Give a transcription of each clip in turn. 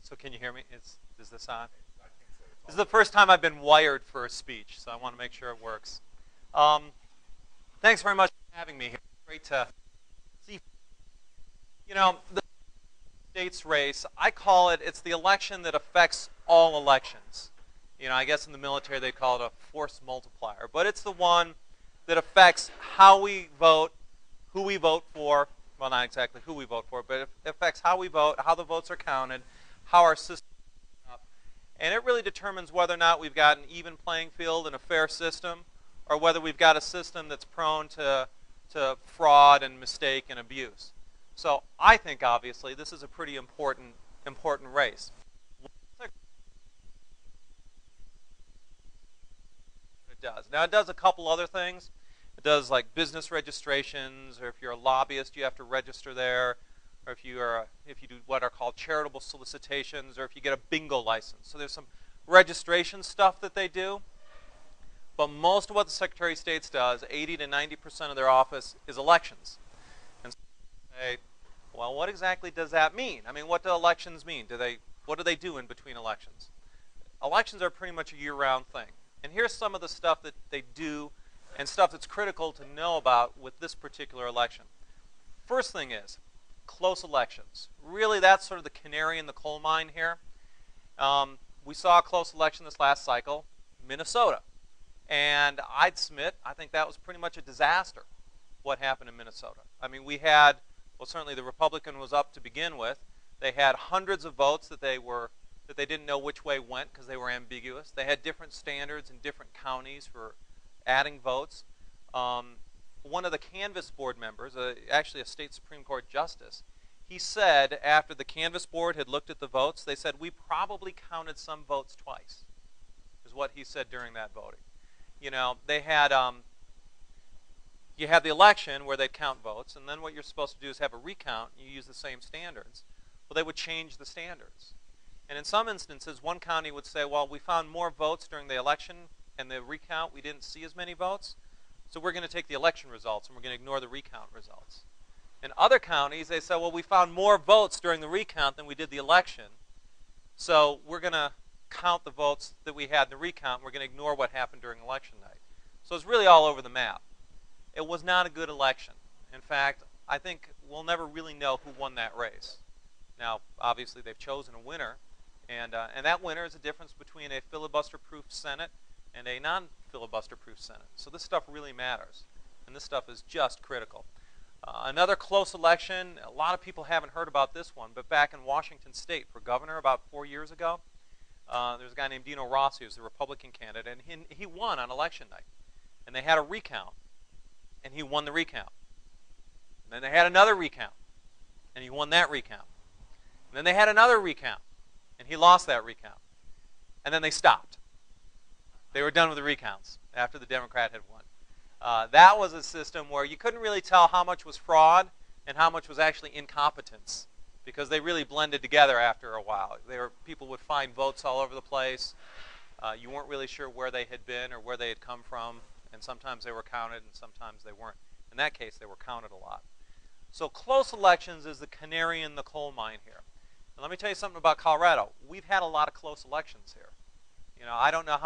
So can you hear me? Is this on? This is the first time I've been wired for a speech, so I want to make sure it works. Thanks very much for having me here. Great to see. You know, the states race, I call it, it's the election that affects all elections. You know, I guess in the military they call it a force multiplier, but it's the one that affects how we vote, who we vote for. Well, not exactly who we vote for, but it affects how we vote, how the votes are counted, how our system is up. And it really determines whether or not we've got an even playing field and a fair system, or whether we've got a system that's prone to fraud and mistake and abuse. So I think, obviously, this is a pretty important race. It does. Now, it does a couple other things. It does like business registrations, or if you're a lobbyist, you have to register there, or if you do what are called charitable solicitations, or if you get a bingo license. So there's some registration stuff that they do. But most of what the Secretary of State does, 80 to 90% of their office, is elections. And so they say, well, what exactly does that mean? I mean, what do elections mean? What do they do in between elections? Elections are pretty much a year-round thing. And here's some of the stuff that they do and stuff that's critical to know about with this particular election. First thing is close elections. Really, that's sort of the canary in the coal mine here. We saw a close election this last cycle, Minnesota. And I'd submit, I think that was pretty much a disaster, what happened in Minnesota. I mean, we had, well, certainly the Republican was up to begin with. They had hundreds of votes that they didn't know which way went because they were ambiguous. They had different standards in different counties for adding votes. One of the canvass board members, actually a state Supreme Court justice, he said after the canvass board had looked at the votes, they said, we probably counted some votes twice, is what he said during that voting. You know, they had, you had the election where they'd count votes, and then what you're supposed to do is have a recount, and you use the same standards. Well, they would change the standards. And in some instances, one county would say, well, we found more votes during the election and the recount, we didn't see as many votes, so we're going to take the election results and we're going to ignore the recount results. In other counties, they say, well, we found more votes during the recount than we did the election, so we're going to count the votes that we had in the recount, and we're going to ignore what happened during election night. So it's really all over the map. It was not a good election. In fact, I think we'll never really know who won that race. Now, obviously, they've chosen a winner, and that winner is a difference between a filibuster-proof Senate and a non-filibuster-proof Senate. So this stuff really matters, and this stuff is just critical. Another close election, a lot of people haven't heard about this one, but back in Washington State for governor about 4 years ago, there's a guy named Dino Rossi who's the Republican candidate, and he won on election night. And they had a recount, and he won the recount. And then they had another recount, and he won that recount. And then they had another recount, and he lost that recount. And then they stopped. They were done with the recounts after the Democrat had won. That was a system where you couldn't really tell how much was fraud and how much was actually incompetence, because they really blended together after a while. People would find votes all over the place. You weren't really sure where they had been or where they had come from, and sometimes they were counted and sometimes they weren't. In that case, they were counted a lot. So close elections is the canary in the coal mine here. And let me tell you something about Colorado. We've had a lot of close elections here. You know, I don't know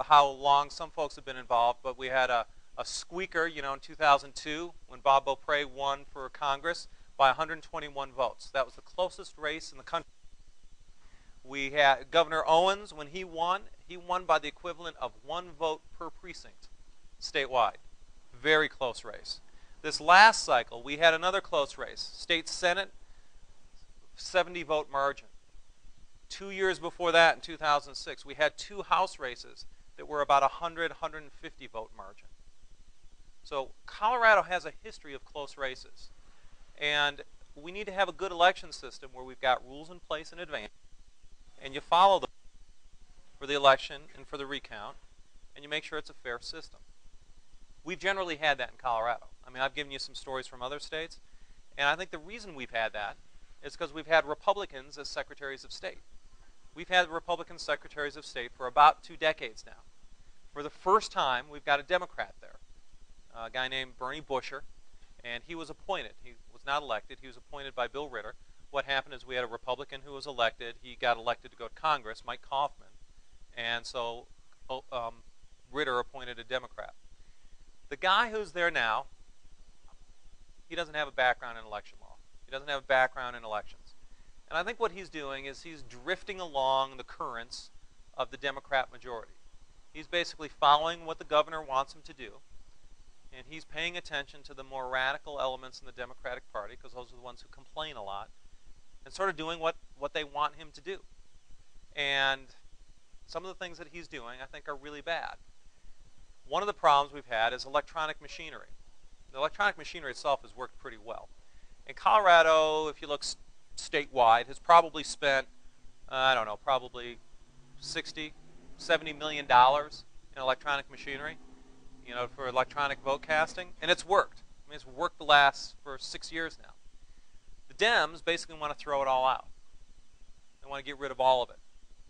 how long some folks have been involved, but we had a squeaker, you know, in 2002 when Bob Beaupre won for Congress by 121 votes. That was the closest race in the country. We had Governor Owens, when he won by the equivalent of 1 vote per precinct statewide. Very close race. This last cycle, we had another close race. State Senate, 70-vote margin. 2 years before that, in 2006, we had 2 House races that were about 100, 150-vote margin. So Colorado has a history of close races. And we need to have a good election system where we've got rules in place in advance, and you follow them for the election and for the recount, and you make sure it's a fair system. We've generally had that in Colorado. I mean, I've given you some stories from other states, and I think the reason we've had that is because we've had Republicans as secretaries of state. We've had Republican secretaries of state for about 2 decades now. For the first time, we've got a Democrat there, a guy named Bernie Busher, and he was appointed. He was not elected. He was appointed by Bill Ritter. what happened is we had a Republican who was elected. He got elected to go to Congress, Mike Kaufman. And so Ritter appointed a Democrat. The guy who's there now, he doesn't have a background in election law. He doesn't have a background in elections. And I think what he's doing is he's drifting along the currents of the Democrat majority. He's basically following what the governor wants him to do. And he's paying attention to the more radical elements in the Democratic Party, because those are the ones who complain a lot, and sort of doing what they want him to do. And some of the things that he's doing, I think, are really bad. One of the problems we've had is electronic machinery. The electronic machinery itself has worked pretty well. In Colorado, if you look statewide, has probably spent, I don't know, probably $60, $70 million in electronic machinery, for electronic vote casting, and it's worked. I mean, it's worked for 6 years now. The Dems basically want to throw it all out. They want to get rid of all of it.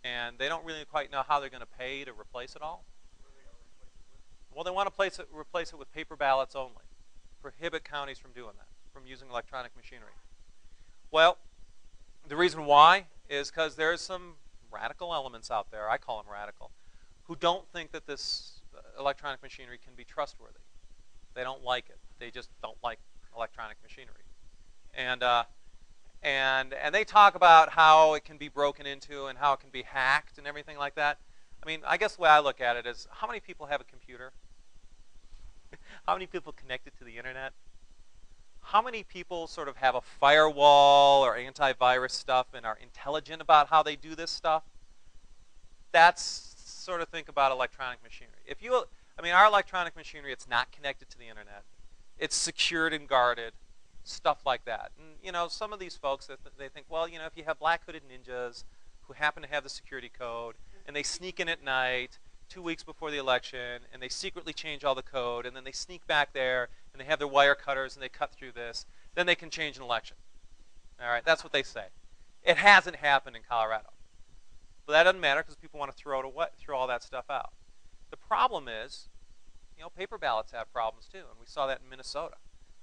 And they don't really quite know how they're going to pay to replace it all. Well, they want to replace it with paper ballots only. Prohibit counties from doing that, from using electronic machinery. Well, the reason why is because there's some radical elements out there, I call them radical, who don't think that this electronic machinery can be trustworthy. They don't like it. They just don't like electronic machinery. And they talk about how it can be broken into and how it can be hacked and everything like that. I mean, I guess the way I look at it is, how many people have a computer? How many people connected to the internet? How many people sort of have a firewall or antivirus stuff and are intelligent about how they do this stuff? That's sort of think about electronic machinery. Our electronic machinery, it's not connected to the internet. It's secured and guarded, stuff like that. And, some of these folks, they think, well, if you have black-hooded ninjas who happen to have the security code, and they sneak in at night 2 weeks before the election, and they secretly change all the code, and then they sneak back there, and they have their wire cutters, and they cut through this, then they can change an election. All right, that's what they say. It hasn't happened in Colorado. But that doesn't matter because people want to throw all that stuff out. The problem is, paper ballots have problems too, and we saw that in Minnesota.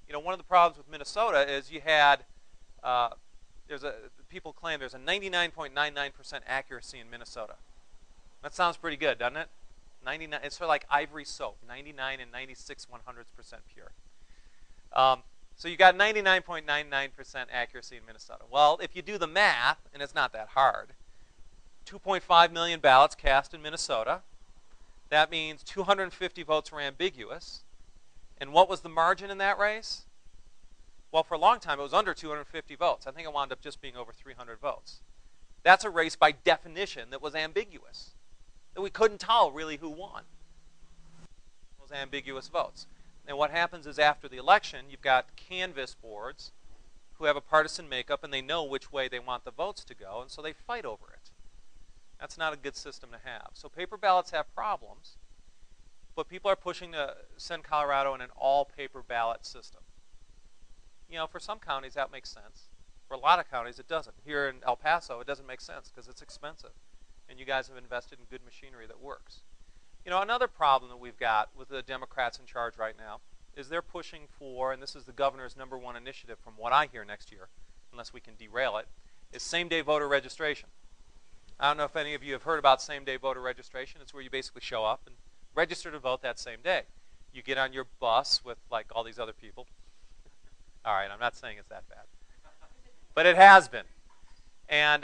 One of the problems with Minnesota is you had, people claim there's a 99.99% accuracy in Minnesota. That sounds pretty good, doesn't it? 99. It's sort of like ivory soap, 99 and 96 100% pure. So you got 99.99% accuracy in Minnesota. Well, if you do the math, and it's not that hard, 2.5 million ballots cast in Minnesota. That means 250 votes were ambiguous. And what was the margin in that race? Well, for a long time, it was under 250 votes. I think it wound up just being over 300 votes. That's a race by definition that was ambiguous, that we couldn't tell really who won. Those ambiguous votes. And what happens is after the election, you've got canvass boards who have a partisan makeup, and they know which way they want the votes to go, and so they fight over it. That's not a good system to have. So paper ballots have problems, but people are pushing to send Colorado in an all-paper ballot system. For some counties, that makes sense. For a lot of counties, it doesn't. Here in El Paso, it doesn't make sense because it's expensive, and you guys have invested in good machinery that works. Another problem that we've got with the Democrats in charge right now is they're pushing for, and this is the governor's #1 initiative from what I hear next year, unless we can derail it, is same-day voter registration. I don't know if any of you have heard about same-day voter registration. It's where you basically show up and register to vote that same day. You get on your bus with, like, all these other people. All right, I'm not saying it's that bad. But it has been. And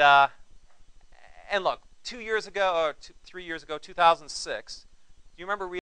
look, 2 years ago, or 3 years ago, 2006, do you remember reading